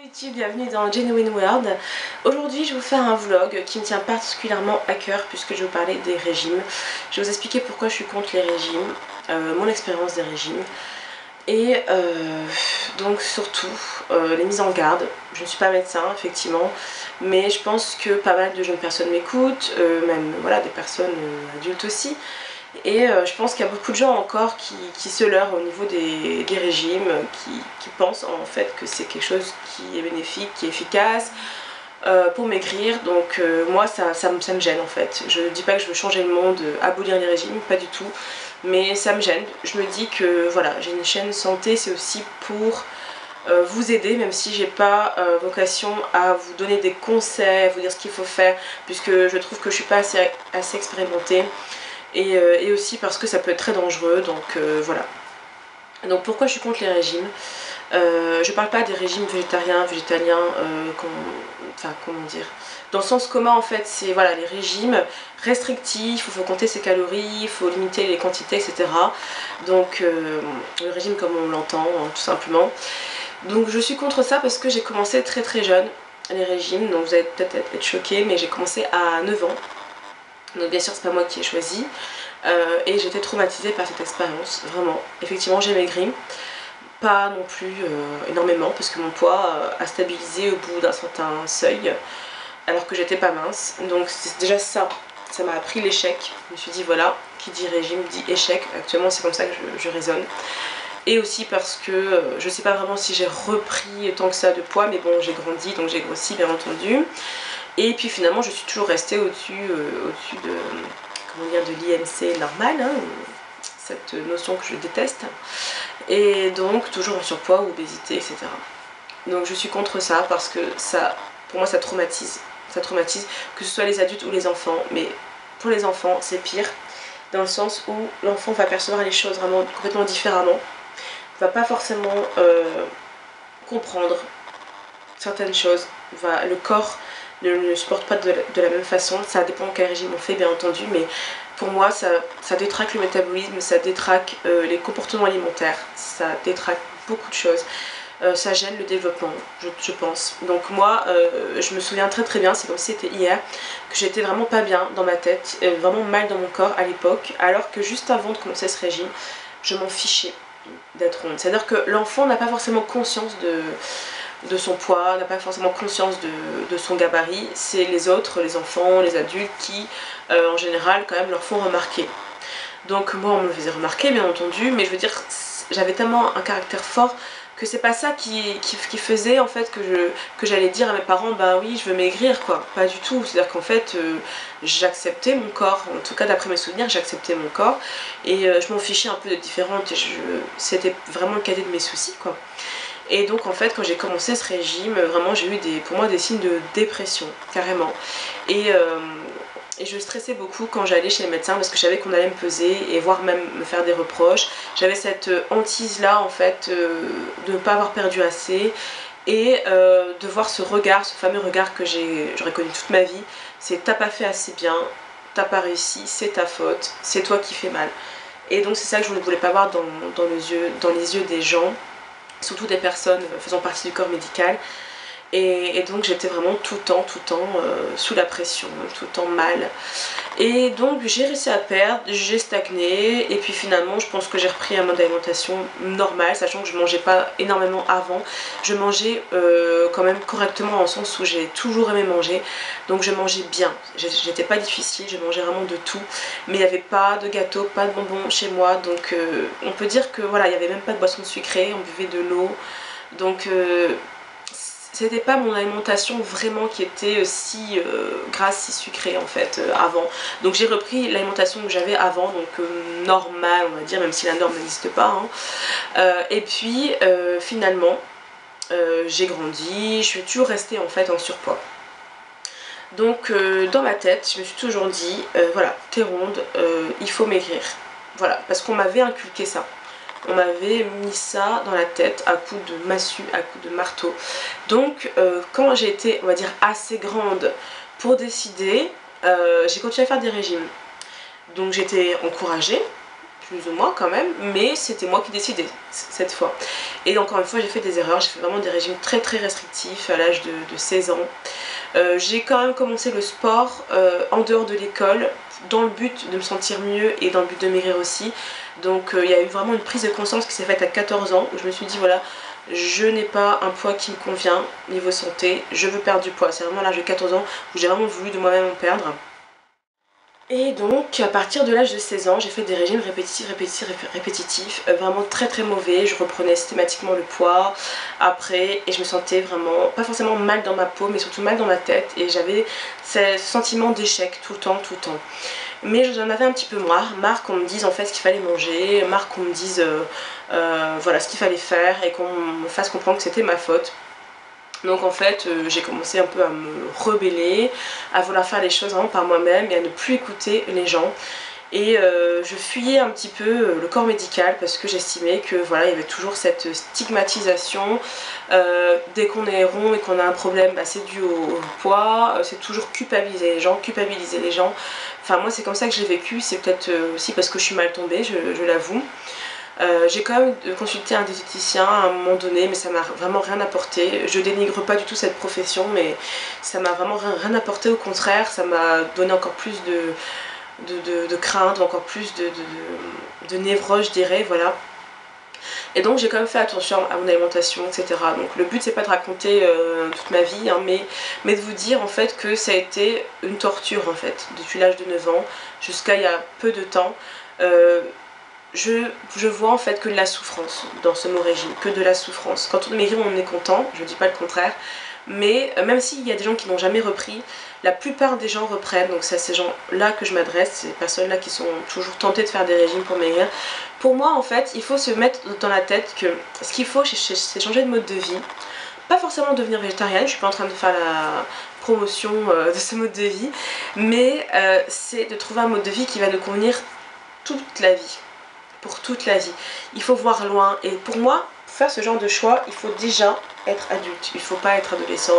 YouTube, bienvenue dans Genuine World. Aujourd'hui je vais vous faire un vlog qui me tient particulièrement à cœur puisque je vais vous parler des régimes. Je vais vous expliquer pourquoi je suis contre les régimes, mon expérience des régimes et donc surtout les mises en garde. Je ne suis pas médecin effectivement, mais je pense que pas mal de jeunes personnes m'écoutent, même voilà, des personnes adultes aussi. Et je pense qu'il y a beaucoup de gens encore qui se leurrent au niveau des régimes, qui pensent en fait que c'est quelque chose qui est bénéfique, qui est efficace pour maigrir. Donc moi ça me gêne en fait. Je ne dis pas que je veux changer le monde, abolir les régimes, pas du tout. Mais ça me gêne. Je me dis que voilà, j'ai une chaîne santé, c'est aussi pour vous aider, même si j'ai pas vocation à vous donner des conseils, à vous dire ce qu'il faut faire, puisque je trouve que je suis pas assez expérimentée. Et aussi parce que ça peut être très dangereux, donc voilà. Donc pourquoi je suis contre les régimes, je parle pas des régimes végétariens, végétaliens, enfin comment dire, dans le sens commun en fait, c'est voilà, les régimes restrictifs, il faut compter ses calories, il faut limiter les quantités, etc. Donc le régime comme on l'entend, hein, tout simplement. Donc je suis contre ça parce que j'ai commencé très très jeune les régimes, donc vous allez peut-être être choqués, mais j'ai commencé à 9 ans. Donc bien sûr c'est pas moi qui ai choisi et j'étais traumatisée par cette expérience, vraiment. Effectivement j'ai maigri, pas non plus énormément parce que mon poids a stabilisé au bout d'un certain seuil alors que j'étais pas mince. Donc c'est déjà ça m'a appris l'échec. Je me suis dit voilà, qui dit régime dit échec. Actuellement c'est comme ça que je raisonne. Et aussi parce que je sais pas vraiment si j'ai repris tant que ça de poids, mais bon j'ai grandi donc j'ai grossi bien entendu. Et puis finalement je suis toujours restée au-dessus de, comment dire, de l'IMC normal, hein, cette notion que je déteste. Et donc toujours en surpoids ou obésité, etc. Donc je suis contre ça parce que ça, pour moi ça traumatise. Ça traumatise, que ce soit les adultes ou les enfants. Mais pour les enfants c'est pire, dans le sens où l'enfant va percevoir les choses vraiment complètement différemment. Va pas forcément comprendre certaines choses. Le corps ne supporte pas de la même façon. Ça dépend quel régime on fait bien entendu, mais pour moi ça détraque le métabolisme, ça détraque les comportements alimentaires, ça détraque beaucoup de choses. Ça gêne le développement, je pense. Donc moi, je me souviens très très bien, c'est comme si c'était hier, que j'étais vraiment pas bien dans ma tête, vraiment mal dans mon corps à l'époque, alors que juste avant de commencer ce régime, je m'en fichais d'être ronde. C'est-à-dire que l'enfant n'a pas forcément conscience de son poids, n'a pas forcément conscience de son gabarit. C'est les autres, les enfants, les adultes qui, en général, quand même leur font remarquer. Donc moi on me le faisait remarquer bien entendu, mais je veux dire, j'avais tellement un caractère fort que c'est pas ça qui faisait en fait que j'allais dire à mes parents bah oui je veux maigrir quoi, pas du tout. C'est à dire qu'en fait j'acceptais mon corps, en tout cas d'après mes souvenirs j'acceptais mon corps et je m'en fichais un peu d'être différente, c'était vraiment le cadet de mes soucis quoi. Et donc en fait quand j'ai commencé ce régime, vraiment j'ai eu pour moi des signes de dépression carrément. Et je stressais beaucoup quand j'allais chez les médecins parce que je savais qu'on allait me peser et voire même me faire des reproches. J'avais cette hantise là en fait de ne pas avoir perdu assez et de voir ce regard, ce fameux regard que j'aurais connu toute ma vie. C'est t'as pas fait assez bien, t'as pas réussi, c'est ta faute, c'est toi qui fais mal. Et donc c'est ça que je ne voulais pas voir dans les yeux des gens, surtout des personnes faisant partie du corps médical. Et donc j'étais vraiment tout le temps sous la pression, tout le temps mal. Et donc j'ai réussi à perdre, j'ai stagné et puis finalement je pense que j'ai repris un mode d'alimentation normal, sachant que je mangeais pas énormément avant. Je mangeais quand même correctement dans le sens où j'ai toujours aimé manger, donc je mangeais bien. J'étais pas difficile, je mangeais vraiment de tout, mais il n'y avait pas de gâteau, pas de bonbons chez moi, donc on peut dire que voilà, il n'y avait même pas de boisson sucrée, on buvait de l'eau, donc c'était pas mon alimentation vraiment qui était si grasse, si sucrée en fait avant. Donc j'ai repris l'alimentation que j'avais avant, donc normale on va dire, même si la norme n'existe pas. Hein. Et puis finalement j'ai grandi, je suis toujours restée en fait en surpoids. Donc dans ma tête je me suis toujours dit voilà, t'es ronde, il faut maigrir. Voilà, parce qu'on m'avait inculqué ça. On m'avait mis ça dans la tête à coups de massue, à coups de marteau. Donc quand j'ai été, on va dire, assez grande pour décider, j'ai continué à faire des régimes. Donc j'étais encouragée, plus ou moins quand même, mais c'était moi qui décidais cette fois. Et encore une fois j'ai fait des erreurs, j'ai fait vraiment des régimes très restrictifs à l'âge de 16 ans. J'ai quand même commencé le sport en dehors de l'école, dans le but de me sentir mieux et dans le but de maigrir aussi. Donc il y a eu vraiment une prise de conscience qui s'est faite à 14 ans, où je me suis dit voilà, je n'ai pas un poids qui me convient niveau santé, je veux perdre du poids. C'est vraiment à l'âge de 14 ans où j'ai vraiment voulu de moi-même en perdre. Et donc à partir de l'âge de 16 ans, j'ai fait des régimes répétitifs, vraiment très mauvais. Je reprenais systématiquement le poids après et je me sentais vraiment, pas forcément mal dans ma peau, mais surtout mal dans ma tête. Et j'avais ce sentiment d'échec tout le temps. Mais j'en avais un petit peu marre qu'on me dise en fait ce qu'il fallait manger, marre qu'on me dise voilà ce qu'il fallait faire et qu'on me fasse comprendre que c'était ma faute. Donc en fait j'ai commencé un peu à me rebeller, à vouloir faire les choses vraiment par moi-même et à ne plus écouter les gens. Et je fuyais un petit peu le corps médical parce que j'estimais que voilà, il y avait toujours cette stigmatisation. Dès qu'on est rond et qu'on a un problème, bah, c'est dû au poids, c'est toujours culpabiliser les gens. Enfin moi c'est comme ça que je l'ai vécu, c'est peut-être aussi parce que je suis mal tombée, je l'avoue. J'ai quand même consulté un diététicien à un moment donné, mais ça m'a vraiment rien apporté. Je dénigre pas du tout cette profession, mais ça m'a vraiment rien apporté. Au contraire, ça m'a donné encore plus de crainte, encore plus de névrose, je dirais, voilà. Et donc j'ai quand même fait attention à mon alimentation, etc. Donc le but c'est pas de raconter toute ma vie, hein, mais de vous dire en fait que ça a été une torture en fait, depuis l'âge de 9 ans jusqu'à il y a peu de temps. Je vois en fait que de la souffrance dans ce mot régime, que de la souffrance. Quand on maigrit on est content, je dis pas le contraire, mais même s'il y a des gens qui n'ont jamais repris, la plupart des gens reprennent, donc c'est à ces gens-là que je m'adresse, ces personnes-là qui sont toujours tentées de faire des régimes pour maigrir. Pour moi en fait, il faut se mettre dans la tête que ce qu'il faut c'est changer de mode de vie, pas forcément devenir végétarienne, je suis pas en train de faire la promotion de ce mode de vie, mais c'est de trouver un mode de vie qui va nous convenir toute la vie. Pour toute la vie. Il faut voir loin et pour moi, pour faire ce genre de choix, il faut déjà être adulte. Il faut pas être adolescent,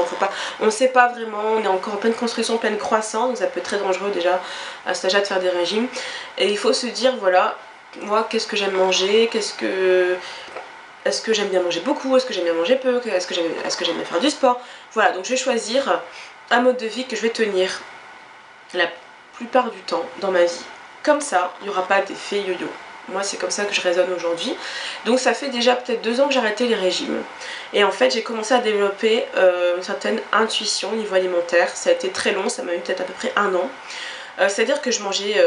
on ne sait pas vraiment, on est encore en pleine construction, pleine croissance, donc ça peut être très dangereux déjà à cet âge-là de faire des régimes. Et il faut se dire voilà, moi qu'est-ce que j'aime manger, est-ce que j'aime bien manger beaucoup, est-ce que j'aime bien manger peu, est-ce que j'aime bien faire du sport. Voilà, donc je vais choisir un mode de vie que je vais tenir la plupart du temps dans ma vie. Comme ça, il n'y aura pas d'effet yo-yo. Moi c'est comme ça que je raisonne aujourd'hui. Donc ça fait déjà peut-être 2 ans que j'ai arrêté les régimes. Et en fait j'ai commencé à développer une certaine intuition au niveau alimentaire. Ça a été très long, ça m'a eu peut-être à peu près 1 an. C'est-à-dire que je mangeais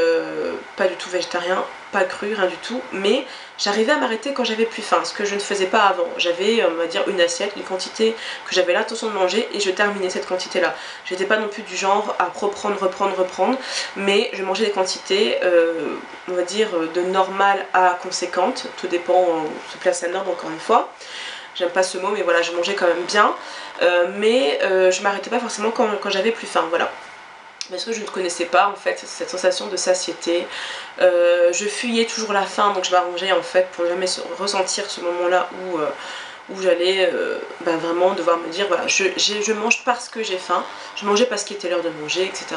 pas du tout végétarien, pas cru, rien du tout, mais j'arrivais à m'arrêter quand j'avais plus faim, ce que je ne faisais pas avant. J'avais, on va dire, une assiette, une quantité que j'avais l'intention de manger et je terminais cette quantité-là. J'étais pas non plus du genre à reprendre, mais je mangeais des quantités, on va dire, de normale à conséquente, tout dépend, on se place à norme encore une fois. J'aime pas ce mot, mais voilà, je mangeais quand même bien, mais je m'arrêtais pas forcément quand j'avais plus faim, voilà. Parce que je ne connaissais pas en fait cette sensation de satiété. Je fuyais toujours la faim, donc je m'arrangeais en fait pour jamais ressentir ce moment-là où j'allais vraiment devoir me dire voilà, je mange parce que j'ai faim, je mangeais parce qu'il était l'heure de manger, etc.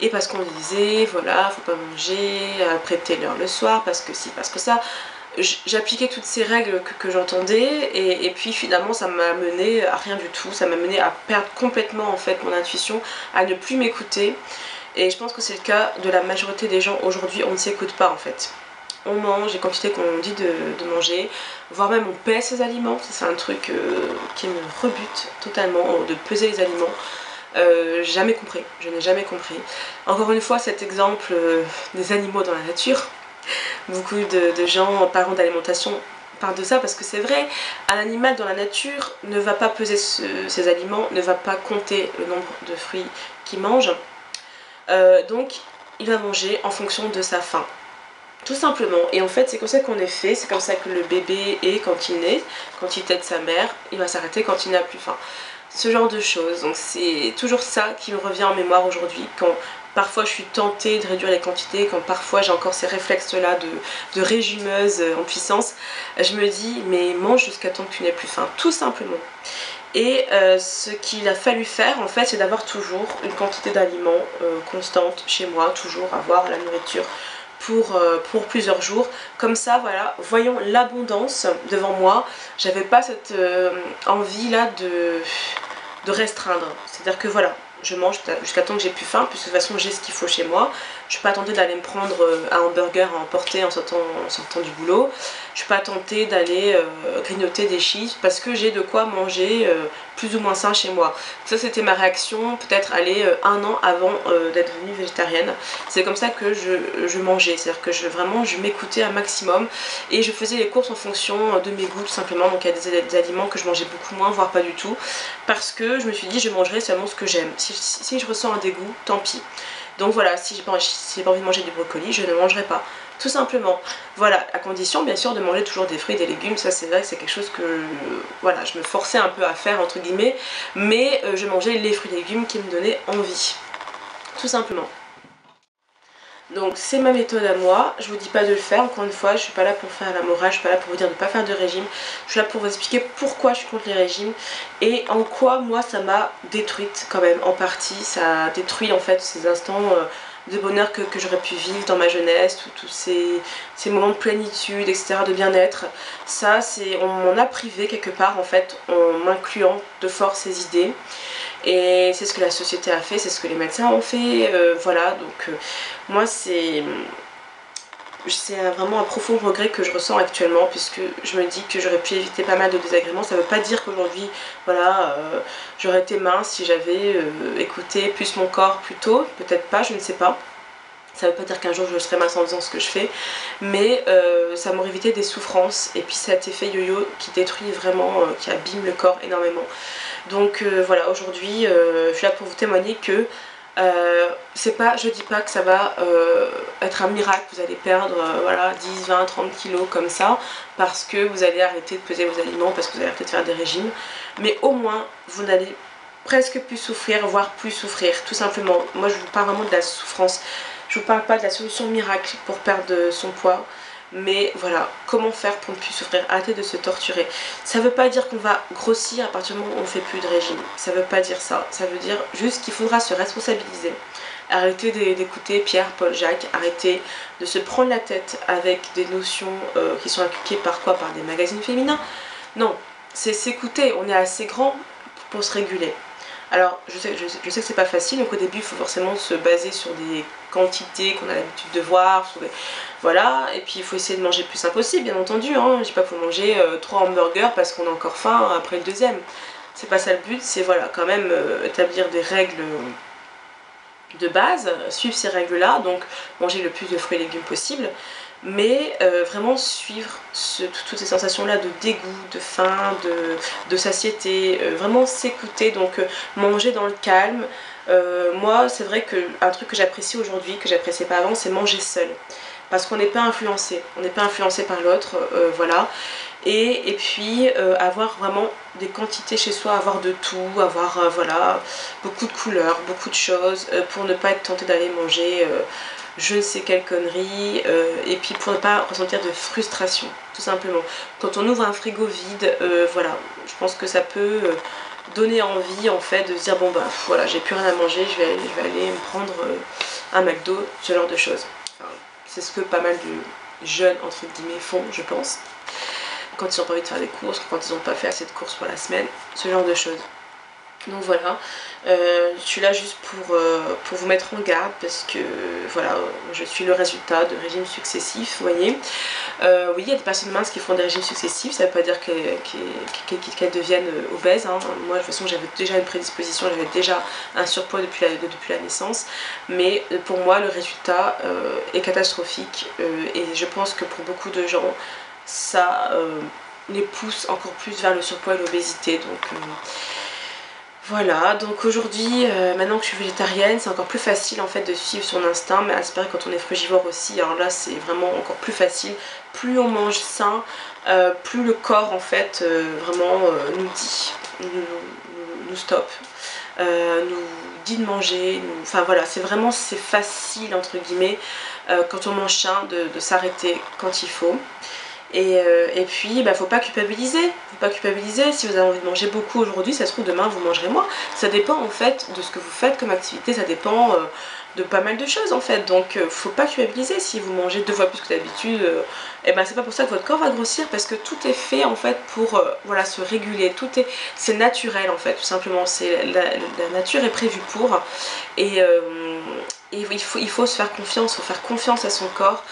Et parce qu'on disait voilà, faut pas manger après telle heure le soir, parce que si, parce que ça. J'appliquais toutes ces règles que j'entendais et puis finalement ça m'a mené à rien du tout, ça m'a mené à perdre complètement en fait mon intuition, à ne plus m'écouter et je pense que c'est le cas de la majorité des gens aujourd'hui, on ne s'écoute pas en fait. On mange les quantités qu'on dit de manger, voire même on pèse ses aliments, c'est un truc qui me rebute totalement, de peser les aliments. Jamais compris, je n'ai jamais compris. Encore une fois cet exemple des animaux dans la nature. Beaucoup de gens, parlant d'alimentation, parlent de ça parce que c'est vrai, un animal dans la nature ne va pas peser ses aliments, ne va pas compter le nombre de fruits qu'il mange, donc il va manger en fonction de sa faim. Tout simplement, et en fait c'est comme ça qu'on est fait, c'est comme ça que le bébé est quand il naît, quand il tète sa mère, il va s'arrêter quand il n'a plus faim. Ce genre de choses, donc c'est toujours ça qui me revient en mémoire aujourd'hui, quand parfois je suis tentée de réduire les quantités, quand parfois j'ai encore ces réflexes-là de régimeuse en puissance, je me dis mais mange jusqu'à temps que tu n'aies plus faim, tout simplement. Et ce qu'il a fallu faire en fait c'est d'avoir toujours une quantité d'aliments constante chez moi, toujours avoir la nourriture pour plusieurs jours. Comme ça, voilà, voyons l'abondance devant moi. J'avais pas cette envie là de restreindre. C'est-à-dire que voilà, je mange jusqu'à temps que j'ai plus faim, puisque de toute façon j'ai ce qu'il faut chez moi. Je suis pas tentée d'aller me prendre un hamburger à emporter en sortant du boulot. Je suis pas tentée d'aller grignoter des chips parce que j'ai de quoi manger plus ou moins sain chez moi. Ça c'était ma réaction peut-être aller un an avant d'être devenue végétarienne. C'est comme ça que je mangeais, c'est-à-dire que vraiment je m'écoutais un maximum et je faisais les courses en fonction de mes goûts tout simplement. Donc il y a des aliments que je mangeais beaucoup moins, voire pas du tout, parce que je me suis dit je mangerai seulement ce que j'aime. Si je ressens un dégoût, tant pis. Donc voilà, si j'ai pas envie de manger du brocoli, je ne mangerai pas. Tout simplement. Voilà, à condition bien sûr de manger toujours des fruits et des légumes. Ça c'est vrai que c'est quelque chose que voilà, je me forçais un peu à faire entre guillemets. Mais je mangeais les fruits et légumes qui me donnaient envie. Tout simplement. Donc c'est ma méthode à moi, je vous dis pas de le faire, encore une fois, je suis pas là pour faire la morale, je suis pas là pour vous dire de ne pas faire de régime, je suis là pour vous expliquer pourquoi je suis contre les régimes et en quoi moi ça m'a détruite quand même, en partie, ça a détruit en fait ces instants de bonheur que j'aurais pu vivre dans ma jeunesse, tous ces moments de plénitude, etc., de bien-être. Ça, on m'en a privé quelque part en fait, en m'incluant de force ces idées. Et c'est ce que la société a fait, c'est ce que les médecins ont fait, voilà, donc moi c'est vraiment un profond regret que je ressens actuellement, puisque je me dis que j'aurais pu éviter pas mal de désagréments. Ça veut pas dire qu'aujourd'hui, voilà, j'aurais été mince si j'avais écouté plus mon corps plus tôt, peut-être pas, je ne sais pas. Ça veut pas dire qu'un jour je serai mince en faisant ce que je fais, mais ça m'aurait évité des souffrances et puis cet effet yo-yo qui détruit vraiment, qui abîme le corps énormément. Donc voilà, aujourd'hui je suis là pour vous témoigner que je dis pas que ça va être un miracle, vous allez perdre voilà, 10, 20, 30 kilos comme ça, parce que vous allez arrêter de peser vos aliments, parce que vous allez arrêter de faire des régimes, mais au moins vous n'allez presque plus souffrir, voire plus souffrir, tout simplement. Moi je vous parle vraiment de la souffrance. Je vous parle pas de la solution miracle pour perdre son poids, mais voilà, comment faire pour ne plus souffrir, arrêter de se torturer. Ça veut pas dire qu'on va grossir à partir du moment où on fait plus de régime, ça veut pas dire ça, ça veut dire juste qu'il faudra se responsabiliser. Arrêter d'écouter Pierre, Paul, Jacques, arrêter de se prendre la tête avec des notions qui sont inculquées par quoi? Par des magazines féminins. Non, c'est s'écouter, on est assez grand pour se réguler. Alors je sais que c'est pas facile, donc au début il faut forcément se baser sur des quantités qu'on a l'habitude de voir, voilà, et puis il faut essayer de manger le plus sain possible, bien entendu, hein. Je dis pas qu'il faut manger 3 hamburgers parce qu'on a encore faim après le deuxième. C'est pas ça le but, c'est voilà, quand même établir des règles de base, suivre ces règles là, donc manger le plus de fruits et légumes possible, mais vraiment suivre toutes ces sensations là de dégoût, de faim, de satiété, vraiment s'écouter, donc manger dans le calme. Moi c'est vrai qu'un truc que j'apprécie aujourd'hui, que j'appréciais pas avant, c'est manger seul, parce qu'on n'est pas influencé, on n'est pas influencé par l'autre, voilà. Et puis avoir vraiment des quantités chez soi, avoir de tout, avoir voilà, beaucoup de couleurs, beaucoup de choses, pour ne pas être tenté d'aller manger je ne sais quelle connerie, et puis pour ne pas ressentir de frustration, tout simplement. Quand on ouvre un frigo vide, voilà, je pense que ça peut donner envie en fait de se dire bon bah voilà, j'ai plus rien à manger, je vais aller me prendre un McDo, ce genre de choses. Enfin, c'est ce que pas mal de jeunes entre guillemets font, je pense, quand ils n'ont pas envie de faire des courses, quand ils n'ont pas fait assez de courses pour la semaine, ce genre de choses. Donc voilà, je suis là juste pour vous mettre en garde, parce que voilà, je suis le résultat de régimes successifs, vous voyez. Oui, il y a des personnes minces qui font des régimes successifs, ça ne veut pas dire qu'elles deviennent obèses, hein. Moi de toute façon j'avais déjà une prédisposition, j'avais déjà un surpoids depuis la naissance, mais pour moi le résultat est catastrophique, et je pense que pour beaucoup de gens ça les pousse encore plus vers le surpoids et l'obésité. Donc voilà, donc aujourd'hui, maintenant que je suis végétarienne, c'est encore plus facile en fait de suivre son instinct, mais espérer quand on est frugivore aussi, alors là c'est vraiment encore plus facile. Plus on mange sain, plus le corps en fait vraiment nous dit, nous stoppe, nous dit de manger, enfin voilà, c'est facile entre guillemets quand on mange sain de s'arrêter quand il faut. Et puis faut pas culpabiliser, si vous avez envie de manger beaucoup aujourd'hui, ça se trouve demain vous mangerez moins. Ça dépend en fait de ce que vous faites comme activité, ça dépend de pas mal de choses en fait, donc faut pas culpabiliser si vous mangez 2 fois plus que d'habitude, et c'est pas pour ça que votre corps va grossir, parce que tout est fait en fait pour voilà, se réguler, c'est naturel en fait, tout simplement, la nature est prévue pour, et, il faut se faire confiance, faut faire confiance à son corps,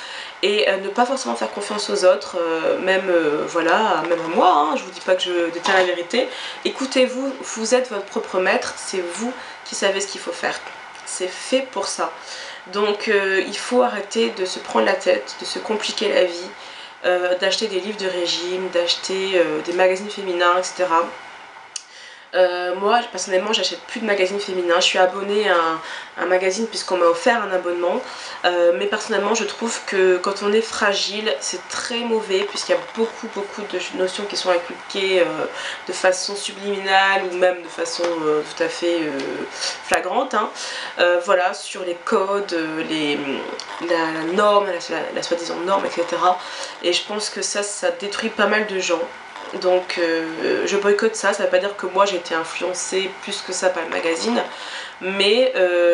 et ne pas forcément faire confiance aux autres, même voilà, même à moi, hein, je vous dis pas que je détiens la vérité. Écoutez-vous, vous êtes votre propre maître, c'est vous qui savez ce qu'il faut faire, c'est fait pour ça. Donc il faut arrêter de se prendre la tête, de se compliquer la vie, d'acheter des livres de régime, d'acheter des magazines féminins, etc. Moi personnellement j'achète plus de magazines féminins, je suis abonnée à un magazine puisqu'on m'a offert un abonnement, mais personnellement je trouve que quand on est fragile c'est très mauvais, puisqu'il y a beaucoup de notions qui sont inculquées de façon subliminale ou même de façon tout à fait flagrante, hein. Voilà, sur les codes, la norme, la soi-disant norme, etc. Et je pense que ça détruit pas mal de gens. Donc je boycotte ça, ça veut pas dire que moi j'ai été influencée plus que ça par le magazine, mais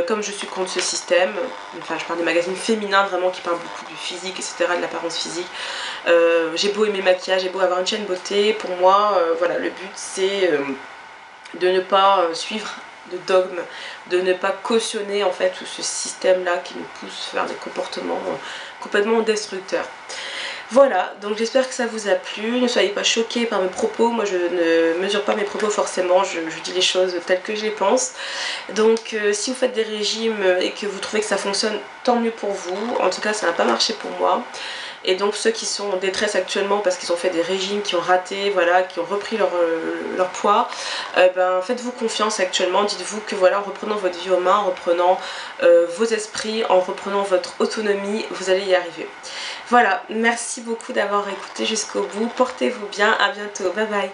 comme je suis contre ce système, enfin je parle des magazines féminins vraiment qui parlent beaucoup du physique, etc., de l'apparence physique, j'ai beau aimer le maquillage, j'ai beau avoir une chaîne beauté, pour moi voilà, le but c'est de ne pas suivre de dogme, de ne pas cautionner en fait tout ce système là qui nous pousse vers des comportements complètement destructeurs. Voilà, donc j'espère que ça vous a plu, ne soyez pas choqués par mes propos, moi je ne mesure pas mes propos forcément, je dis les choses telles que je les pense. Donc si vous faites des régimes et que vous trouvez que ça fonctionne, tant mieux pour vous, en tout cas ça n'a pas marché pour moi. Et donc ceux qui sont en détresse actuellement parce qu'ils ont fait des régimes qui ont raté, voilà, qui ont repris leur poids, faites-vous confiance actuellement, dites-vous que voilà, en reprenant votre vie en main, en reprenant vos esprits, en reprenant votre autonomie, vous allez y arriver. Voilà, merci beaucoup d'avoir écouté jusqu'au bout, portez-vous bien, à bientôt, bye bye.